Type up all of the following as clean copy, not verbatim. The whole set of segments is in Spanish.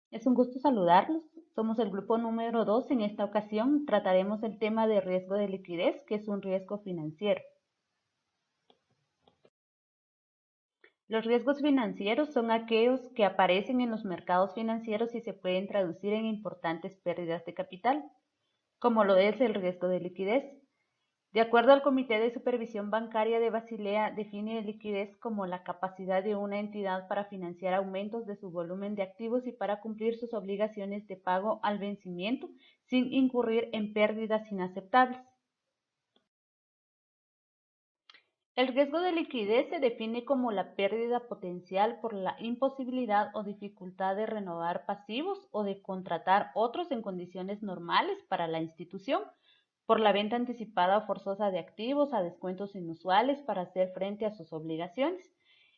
Es un gusto saludarlos. Somos el grupo número 2. En esta ocasión trataremos el tema de riesgo de liquidez, que es un riesgo financiero. Los riesgos financieros son aquellos que aparecen en los mercados financieros y se pueden traducir en importantes pérdidas de capital, como lo es el riesgo de liquidez. De acuerdo al Comité de Supervisión Bancaria de Basilea, define liquidez como la capacidad de una entidad para financiar aumentos de su volumen de activos y para cumplir sus obligaciones de pago al vencimiento sin incurrir en pérdidas inaceptables. El riesgo de liquidez se define como la pérdida potencial por la imposibilidad o dificultad de renovar pasivos o de contratar otros en condiciones normales para la institución, por la venta anticipada o forzosa de activos a descuentos inusuales para hacer frente a sus obligaciones.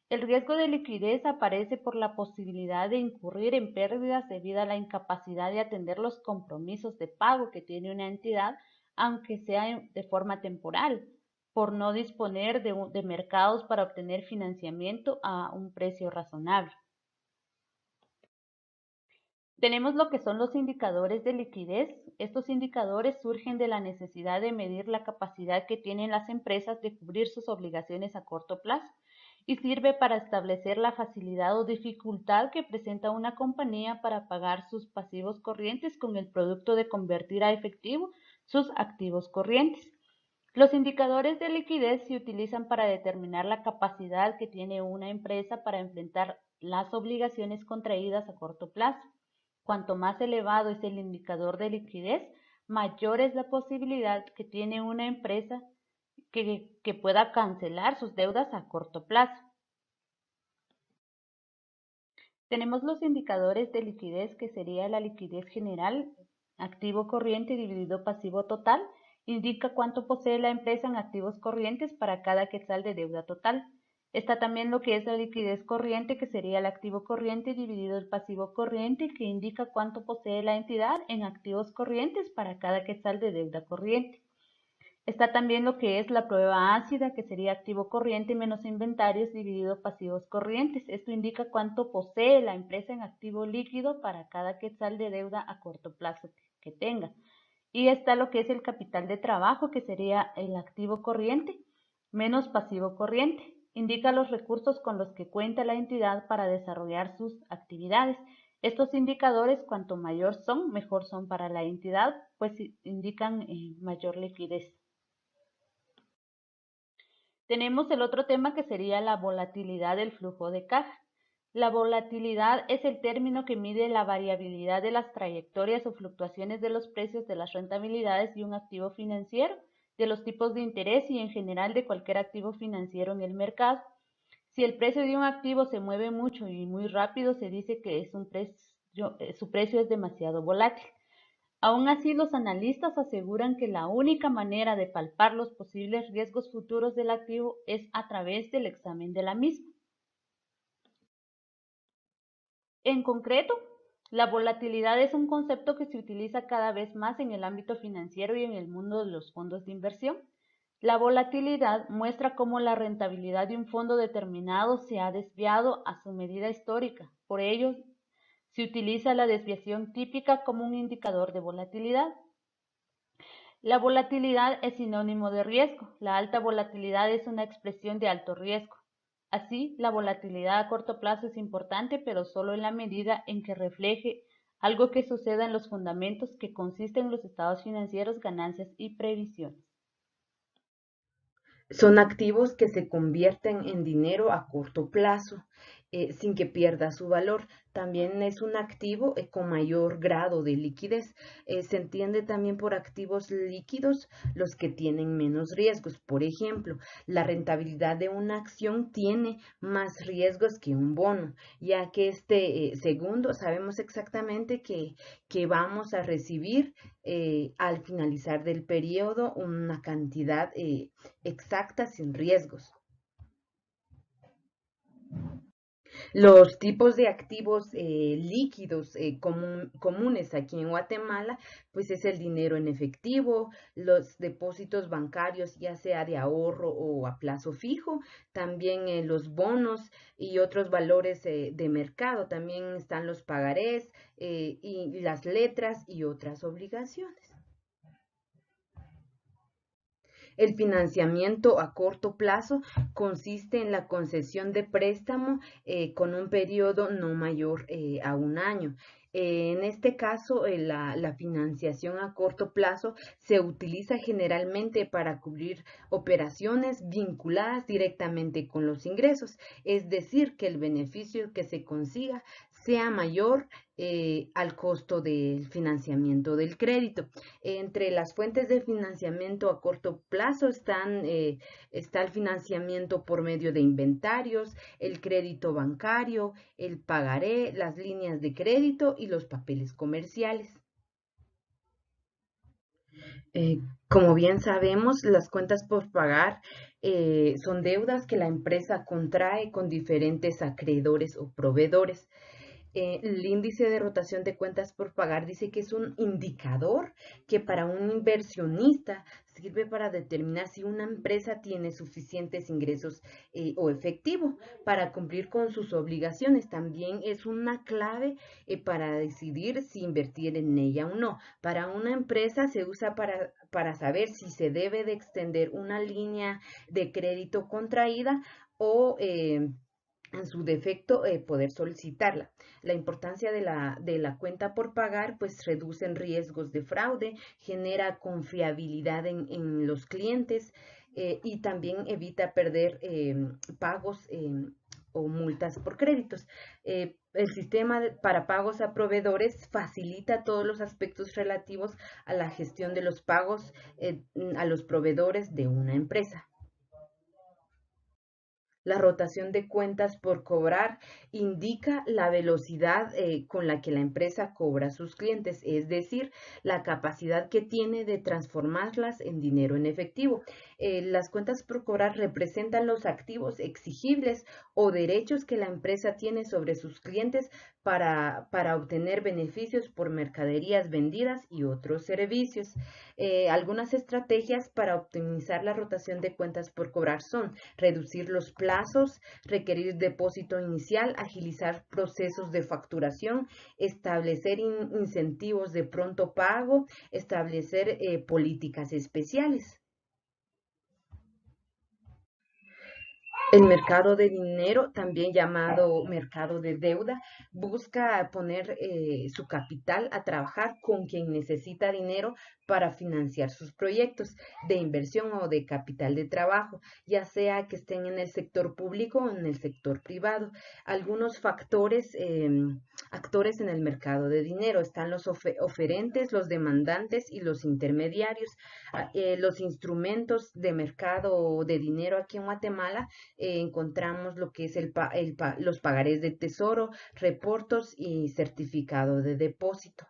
El riesgo de liquidez aparece por la posibilidad de incurrir en pérdidas debido a la incapacidad de atender los compromisos de pago que tiene una entidad, aunque sea de forma temporal, por no disponer de mercados para obtener financiamiento a un precio razonable. Tenemos lo que son los indicadores de liquidez. Estos indicadores surgen de la necesidad de medir la capacidad que tienen las empresas de cubrir sus obligaciones a corto plazo y sirve para establecer la facilidad o dificultad que presenta una compañía para pagar sus pasivos corrientes con el producto de convertir a efectivo sus activos corrientes. Los indicadores de liquidez se utilizan para determinar la capacidad que tiene una empresa para enfrentar las obligaciones contraídas a corto plazo. Cuanto más elevado es el indicador de liquidez, mayor es la posibilidad que tiene una empresa que pueda cancelar sus deudas a corto plazo. Tenemos los indicadores de liquidez, que sería la liquidez general, activo corriente dividido pasivo total, indica cuánto posee la empresa en activos corrientes para cada quetzal de deuda total. Está también lo que es la liquidez corriente, que sería el activo corriente dividido el pasivo corriente, que indica cuánto posee la entidad en activos corrientes para cada quetzal de deuda corriente. Está también lo que es la prueba ácida, que sería activo corriente menos inventarios dividido pasivos corrientes. Esto indica cuánto posee la empresa en activo líquido para cada quetzal de deuda a corto plazo que tenga. Y está lo que es el capital de trabajo, que sería el activo corriente menos pasivo corriente. Indica los recursos con los que cuenta la entidad para desarrollar sus actividades. Estos indicadores, cuanto mayor son, mejor son para la entidad, pues indican mayor liquidez. Tenemos el otro tema, que sería la volatilidad del flujo de caja. La volatilidad es el término que mide la variabilidad de las trayectorias o fluctuaciones de los precios de las rentabilidades de un activo financiero, de los tipos de interés y en general de cualquier activo financiero en el mercado. Si el precio de un activo se mueve mucho y muy rápido, se dice que su precio es demasiado volátil. Aun así, los analistas aseguran que la única manera de palpar los posibles riesgos futuros del activo es a través del examen de la misma. En concreto, la volatilidad es un concepto que se utiliza cada vez más en el ámbito financiero y en el mundo de los fondos de inversión. La volatilidad muestra cómo la rentabilidad de un fondo determinado se ha desviado a su medida histórica. Por ello, se utiliza la desviación típica como un indicador de volatilidad. La volatilidad es sinónimo de riesgo. La alta volatilidad es una expresión de alto riesgo. Así, la volatilidad a corto plazo es importante, pero solo en la medida en que refleje algo que suceda en los fundamentos, que consisten en los estados financieros, ganancias y previsiones. Son activos que se convierten en dinero a corto plazo, sin que pierda su valor. También es un activo con mayor grado de liquidez. Se entiende también por activos líquidos los que tienen menos riesgos. Por ejemplo, la rentabilidad de una acción tiene más riesgos que un bono, ya que este segundo sabemos exactamente que vamos a recibir al finalizar del periodo una cantidad exacta sin riesgos. Los tipos de activos líquidos comunes aquí en Guatemala, pues es el dinero en efectivo, los depósitos bancarios, ya sea de ahorro o a plazo fijo, también los bonos y otros valores de mercado, también están los pagarés y las letras y otras obligaciones. El financiamiento a corto plazo consiste en la concesión de préstamo con un periodo no mayor a un año. En este caso, la financiación a corto plazo se utiliza generalmente para cubrir operaciones vinculadas directamente con los ingresos, es decir, que el beneficio que se consiga sea mayor al costo del financiamiento del crédito. Entre las fuentes de financiamiento a corto plazo está el financiamiento por medio de inventarios, el crédito bancario, el pagaré, las líneas de crédito y los papeles comerciales. Como bien sabemos, las cuentas por pagar son deudas que la empresa contrae con diferentes acreedores o proveedores. El índice de rotación de cuentas por pagar dice que es un indicador que para un inversionista sirve para determinar si una empresa tiene suficientes ingresos o efectivo para cumplir con sus obligaciones. También es una clave para decidir si invertir en ella o no. Para una empresa se usa para saber si se debe de extender una línea de crédito contraída o en su defecto poder solicitarla. La importancia de la cuenta por pagar pues reduce riesgos de fraude, genera confiabilidad en los clientes y también evita perder pagos o multas por créditos. El sistema para pagos a proveedores facilita todos los aspectos relativos a la gestión de los pagos a los proveedores de una empresa. La rotación de cuentas por cobrar indica la velocidad con la que la empresa cobra a sus clientes, es decir, la capacidad que tiene de transformarlas en dinero en efectivo. Las cuentas por cobrar representan los activos exigibles o derechos que la empresa tiene sobre sus clientes para obtener beneficios por mercaderías vendidas y otros servicios. Algunas estrategias para optimizar la rotación de cuentas por cobrar son reducir los plazos, requerir depósito inicial, agilizar procesos de facturación, establecer incentivos de pronto pago, establecer políticas especiales. El mercado de dinero, también llamado mercado de deuda, busca poner su capital a trabajar con quien necesita dinero para financiar sus proyectos de inversión o de capital de trabajo, ya sea que estén en el sector público o en el sector privado. Algunos actores en el mercado de dinero están los oferentes, los demandantes y los intermediarios. Los instrumentos de mercado de dinero aquí en Guatemala encontramos lo que es los pagarés de tesoro, reportos y certificado de depósito.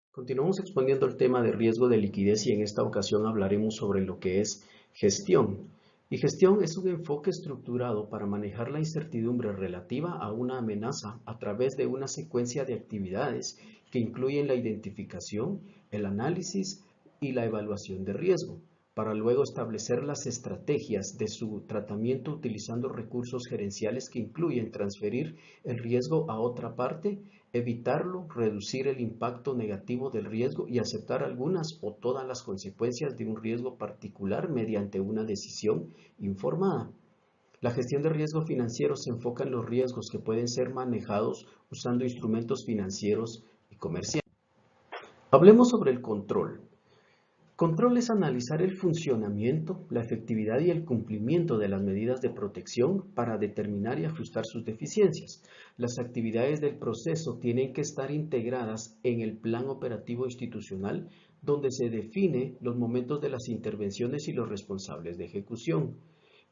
Continuamos exponiendo el tema de riesgo de liquidez y en esta ocasión hablaremos sobre lo que es gestión. Y gestión es un enfoque estructurado para manejar la incertidumbre relativa a una amenaza a través de una secuencia de actividades que incluyen la identificación, el análisis y la evaluación de riesgo, para luego establecer las estrategias de su tratamiento utilizando recursos gerenciales que incluyen transferir el riesgo a otra parte, evitarlo, reducir el impacto negativo del riesgo y aceptar algunas o todas las consecuencias de un riesgo particular mediante una decisión informada. La gestión de riesgo financiero se enfoca en los riesgos que pueden ser manejados usando instrumentos financieros y comerciales. Hablemos sobre el control. Control es analizar el funcionamiento, la efectividad y el cumplimiento de las medidas de protección para determinar y ajustar sus deficiencias. Las actividades del proceso tienen que estar integradas en el plan operativo institucional, donde se define los momentos de las intervenciones y los responsables de ejecución.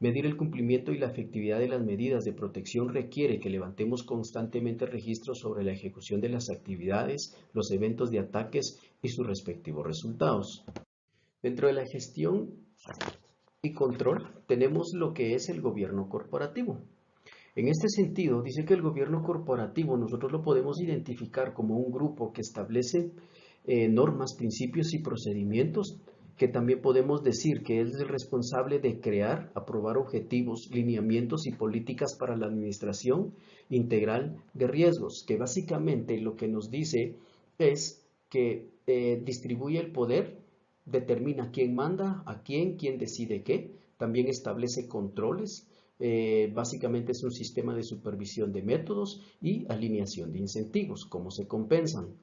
Medir el cumplimiento y la efectividad de las medidas de protección requiere que levantemos constantemente registros sobre la ejecución de las actividades, los eventos de ataques y sus respectivos resultados. Dentro de la gestión y control tenemos lo que es el gobierno corporativo. En este sentido, dice que el gobierno corporativo nosotros lo podemos identificar como un grupo que establece normas, principios y procedimientos, que también podemos decir que es el responsable de crear, aprobar objetivos, lineamientos y políticas para la administración integral de riesgos, que básicamente lo que nos dice es que distribuye el poder, determina quién manda, a quién decide qué, también establece controles. Básicamente es un sistema de supervisión de métodos y alineación de incentivos, cómo se compensan.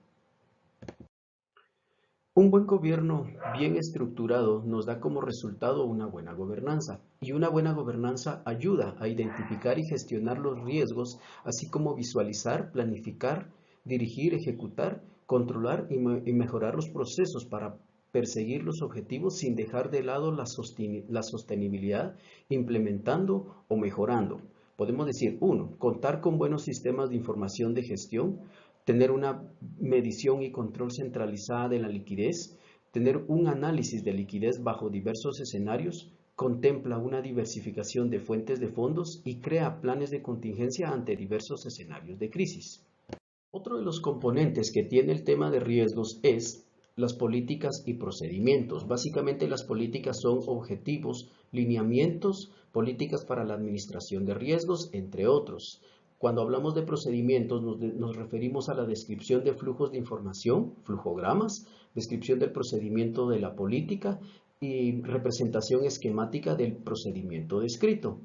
Un buen gobierno bien estructurado nos da como resultado una buena gobernanza, y una buena gobernanza ayuda a identificar y gestionar los riesgos, así como visualizar, planificar, dirigir, ejecutar, controlar y mejorar los procesos para perseguir los objetivos sin dejar de lado la sostenibilidad, implementando o mejorando. Podemos decir, 1, contar con buenos sistemas de información de gestión, tener una medición y control centralizada de la liquidez, tener un análisis de liquidez bajo diversos escenarios, contempla una diversificación de fuentes de fondos y crea planes de contingencia ante diversos escenarios de crisis. Otro de los componentes que tiene el tema de riesgos es las políticas y procedimientos. Básicamente las políticas son objetivos, lineamientos, políticas para la administración de riesgos, entre otros. Cuando hablamos de procedimientos nos referimos a la descripción de flujos de información, flujogramas, descripción del procedimiento de la política y representación esquemática del procedimiento descrito.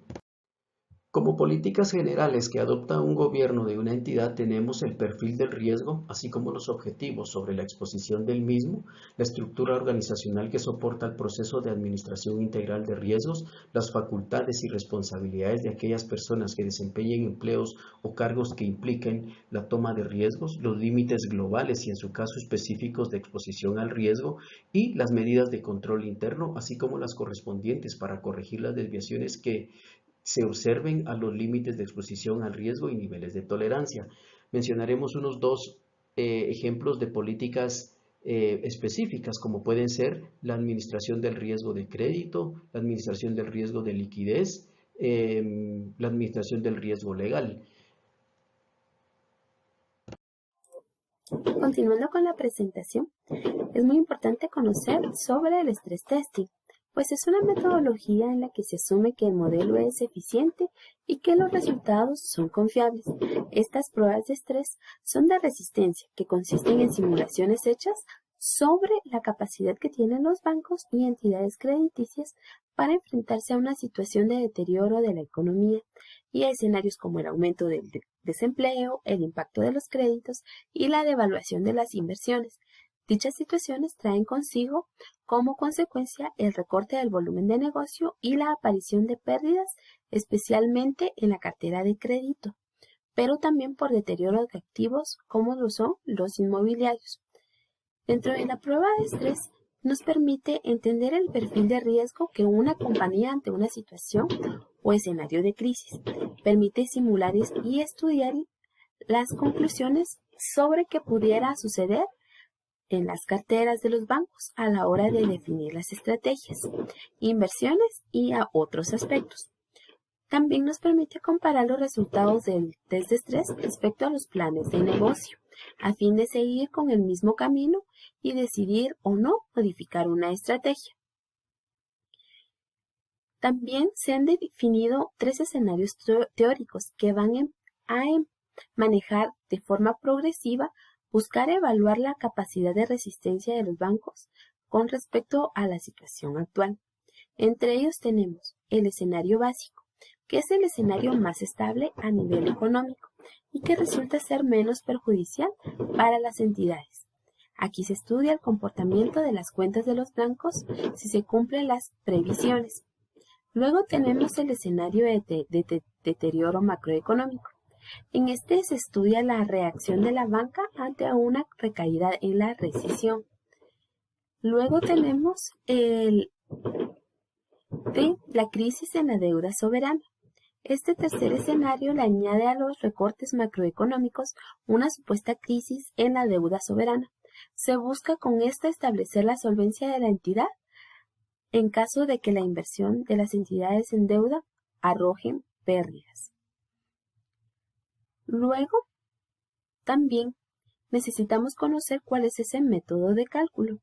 Como políticas generales que adopta un gobierno de una entidad tenemos el perfil del riesgo, así como los objetivos sobre la exposición del mismo, la estructura organizacional que soporta el proceso de administración integral de riesgos, las facultades y responsabilidades de aquellas personas que desempeñen empleos o cargos que impliquen la toma de riesgos, los límites globales y en su caso específicos de exposición al riesgo y las medidas de control interno, así como las correspondientes para corregir las desviaciones que se observen a los límites de exposición al riesgo y niveles de tolerancia. Mencionaremos unos 2 ejemplos de políticas específicas, como pueden ser la administración del riesgo de crédito, la administración del riesgo de liquidez, la administración del riesgo legal. Continuando con la presentación, es muy importante conocer sobre el stress testing, pues es una metodología en la que se asume que el modelo es eficiente y que los resultados son confiables. Estas pruebas de estrés son de resistencia, que consisten en simulaciones hechas sobre la capacidad que tienen los bancos y entidades crediticias para enfrentarse a una situación de deterioro de la economía y a escenarios como el aumento del desempleo, el impacto de los créditos y la devaluación de las inversiones. Dichas situaciones traen consigo como consecuencia el recorte del volumen de negocio y la aparición de pérdidas, especialmente en la cartera de crédito, pero también por deterioro de activos como lo son los inmobiliarios. Dentro de la prueba de estrés nos permite entender el perfil de riesgo que una compañía ante una situación o escenario de crisis. Permite simular y estudiar las conclusiones sobre qué pudiera suceder en las carteras de los bancos a la hora de definir las estrategias, inversiones y a otros aspectos. También nos permite comparar los resultados del test de estrés respecto a los planes de negocio, a fin de seguir con el mismo camino y decidir o no modificar una estrategia. También se han definido 3 escenarios teóricos que van a manejar de forma progresiva, buscar evaluar la capacidad de resistencia de los bancos con respecto a la situación actual. Entre ellos tenemos el escenario básico, que es el escenario más estable a nivel económico y que resulta ser menos perjudicial para las entidades. Aquí se estudia el comportamiento de las cuentas de los bancos si se cumplen las previsiones. Luego tenemos el escenario de deterioro macroeconómico. En este se estudia la reacción de la banca ante una recaída en la recesión. Luego tenemos la crisis en la deuda soberana. Este tercer escenario le añade a los recortes macroeconómicos una supuesta crisis en la deuda soberana. Se busca con esta establecer la solvencia de la entidad en caso de que la inversión de las entidades en deuda arrojen pérdidas. Luego, también necesitamos conocer cuál es ese método de cálculo.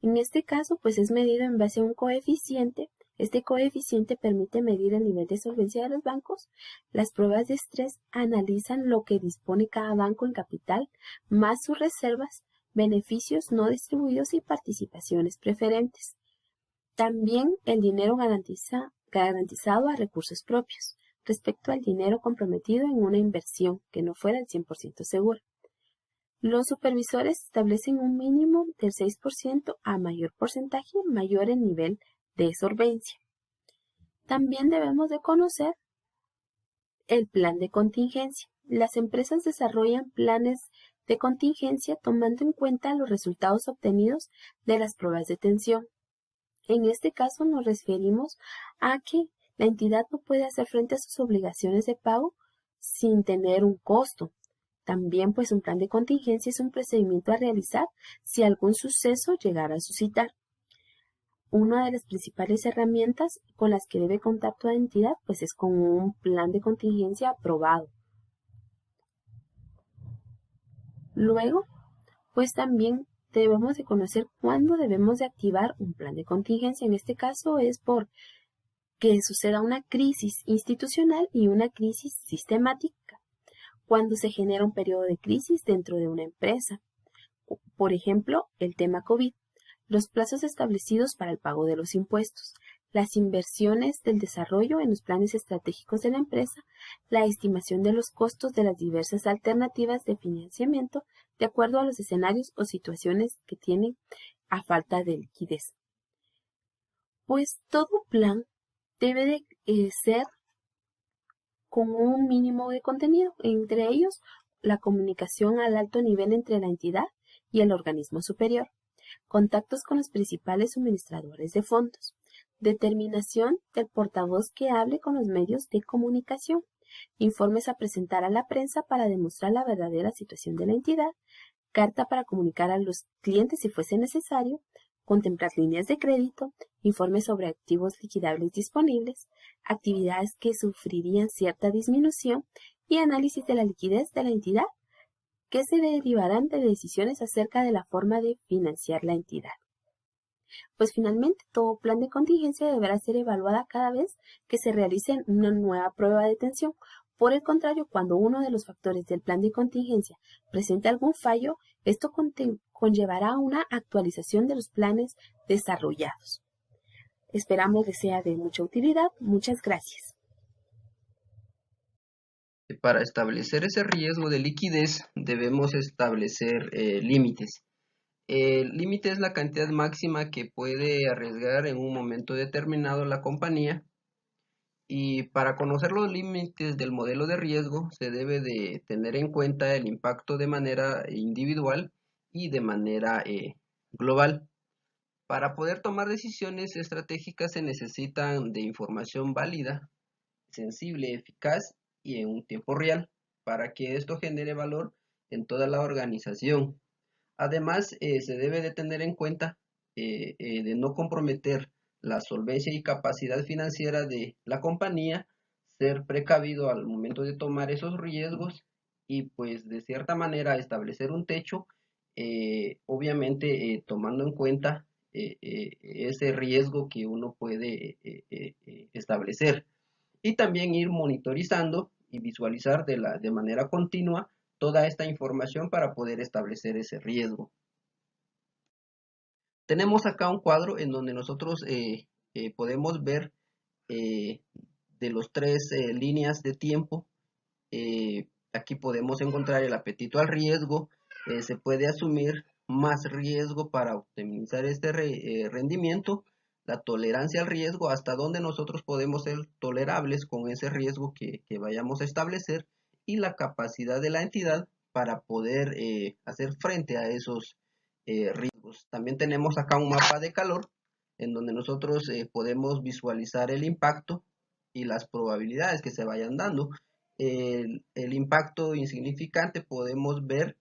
En este caso, pues es medido en base a un coeficiente. Este coeficiente permite medir el nivel de solvencia de los bancos. Las pruebas de estrés analizan lo que dispone cada banco en capital, más sus reservas, beneficios no distribuidos y participaciones preferentes. También el dinero garantizado a recursos propios, respecto al dinero comprometido en una inversión que no fuera el 100% segura. Los supervisores establecen un mínimo del 6% a mayor porcentaje, mayor el nivel de solvencia. También debemos de conocer el plan de contingencia. Las empresas desarrollan planes de contingencia tomando en cuenta los resultados obtenidos de las pruebas de tensión. En este caso nos referimos a que la entidad no puede hacer frente a sus obligaciones de pago sin tener un costo. También, pues, un plan de contingencia es un procedimiento a realizar si algún suceso llegara a suscitar. Una de las principales herramientas con las que debe contar toda entidad, pues, es con un plan de contingencia aprobado. Luego, pues, también debemos de conocer cuándo debemos de activar un plan de contingencia. En este caso es por que suceda una crisis institucional y una crisis sistemática. Cuando se genera un periodo de crisis dentro de una empresa. Por ejemplo, el tema COVID, los plazos establecidos para el pago de los impuestos, las inversiones del desarrollo en los planes estratégicos de la empresa, la estimación de los costos de las diversas alternativas de financiamiento de acuerdo a los escenarios o situaciones que tienen a falta de liquidez. Pues todo plan debe de ser con un mínimo de contenido, entre ellos la comunicación al alto nivel entre la entidad y el organismo superior, contactos con los principales suministradores de fondos, determinación del portavoz que hable con los medios de comunicación, informes a presentar a la prensa para demostrar la verdadera situación de la entidad, carta para comunicar a los clientes si fuese necesario, contemplar líneas de crédito, informes sobre activos liquidables disponibles, actividades que sufrirían cierta disminución y análisis de la liquidez de la entidad que se derivarán de decisiones acerca de la forma de financiar la entidad. Pues finalmente todo plan de contingencia deberá ser evaluada cada vez que se realice una nueva prueba de tensión. Por el contrario, cuando uno de los factores del plan de contingencia presente algún fallo, esto conllevará una actualización de los planes desarrollados. Esperamos que sea de mucha utilidad. Muchas gracias. Para establecer ese riesgo de liquidez debemos establecer límites. El límite es la cantidad máxima que puede arriesgar en un momento determinado la compañía. Y para conocer los límites del modelo de riesgo se debe de tener en cuenta el impacto de manera individual y de manera global. Para poder tomar decisiones estratégicas se necesitan de información válida, sensible, eficaz y en un tiempo real, para que esto genere valor en toda la organización. Además, se debe de tener en cuenta de no comprometer la solvencia y capacidad financiera de la compañía, ser precavido al momento de tomar esos riesgos y pues de cierta manera establecer un techo, obviamente tomando en cuenta ese riesgo que uno puede establecer y también ir monitorizando y visualizar de manera continua toda esta información para poder establecer ese riesgo. Tenemos acá un cuadro en donde nosotros podemos ver de los tres líneas de tiempo. Aquí podemos encontrar el apetito al riesgo. Se puede asumir más riesgo para optimizar este rendimiento. La tolerancia al riesgo, hasta donde nosotros podemos ser tolerables con ese riesgo que vayamos a establecer, y la capacidad de la entidad para poder hacer frente a esos riesgos. También tenemos acá un mapa de calor en donde nosotros podemos visualizar el impacto y las probabilidades que se vayan dando. El impacto insignificante podemos ver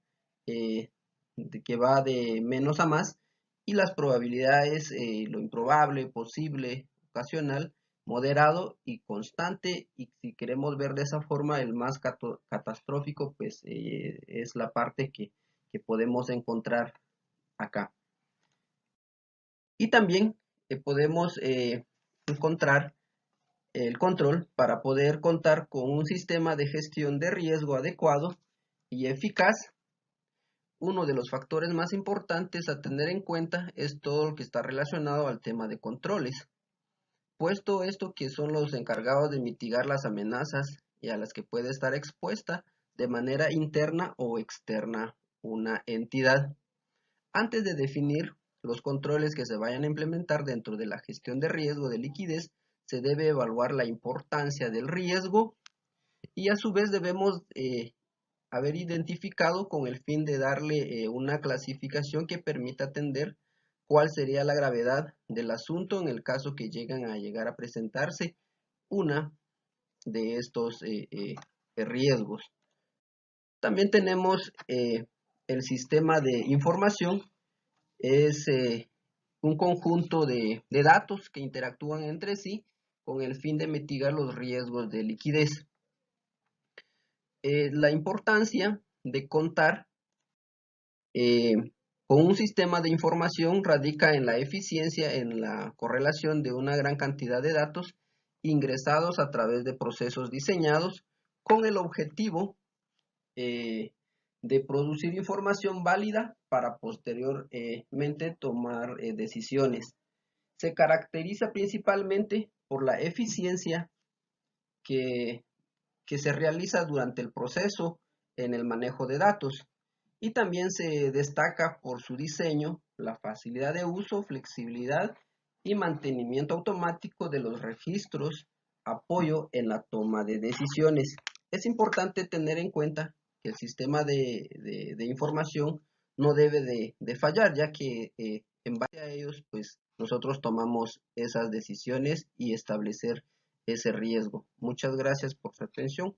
que va de menos a más, y las probabilidades, lo improbable, posible, ocasional, moderado y constante, y si queremos ver de esa forma el más catastrófico, pues es la parte que podemos encontrar acá. Y también podemos encontrar el control para poder contar con un sistema de gestión de riesgo adecuado y eficaz. Uno de los factores más importantes a tener en cuenta es todo lo que está relacionado al tema de controles, puesto esto que son los encargados de mitigar las amenazas y a las que puede estar expuesta de manera interna o externa una entidad. Antes de definir los controles que se vayan a implementar dentro de la gestión de riesgo de liquidez, se debe evaluar la importancia del riesgo y a su vez debemos haber identificado con el fin de darle una clasificación que permita atender cuál sería la gravedad del asunto en el caso que llegar a presentarse una de estos riesgos. También tenemos el sistema de información. Es un conjunto de datos que interactúan entre sí con el fin de mitigar los riesgos de liquidez. La importancia de contar con un sistema de información radica en la eficiencia, en la correlación de una gran cantidad de datos ingresados a través de procesos diseñados con el objetivo de producir información válida para posteriormente tomar decisiones. Se caracteriza principalmente por la eficiencia que se realiza durante el proceso en el manejo de datos, y también se destaca por su diseño, la facilidad de uso, flexibilidad y mantenimiento automático de los registros, apoyo en la toma de decisiones. Es importante tener en cuenta que el sistema de información no debe de fallar, ya que en base a ellos, pues nosotros tomamos esas decisiones y establecer ese riesgo. Muchas gracias por su atención.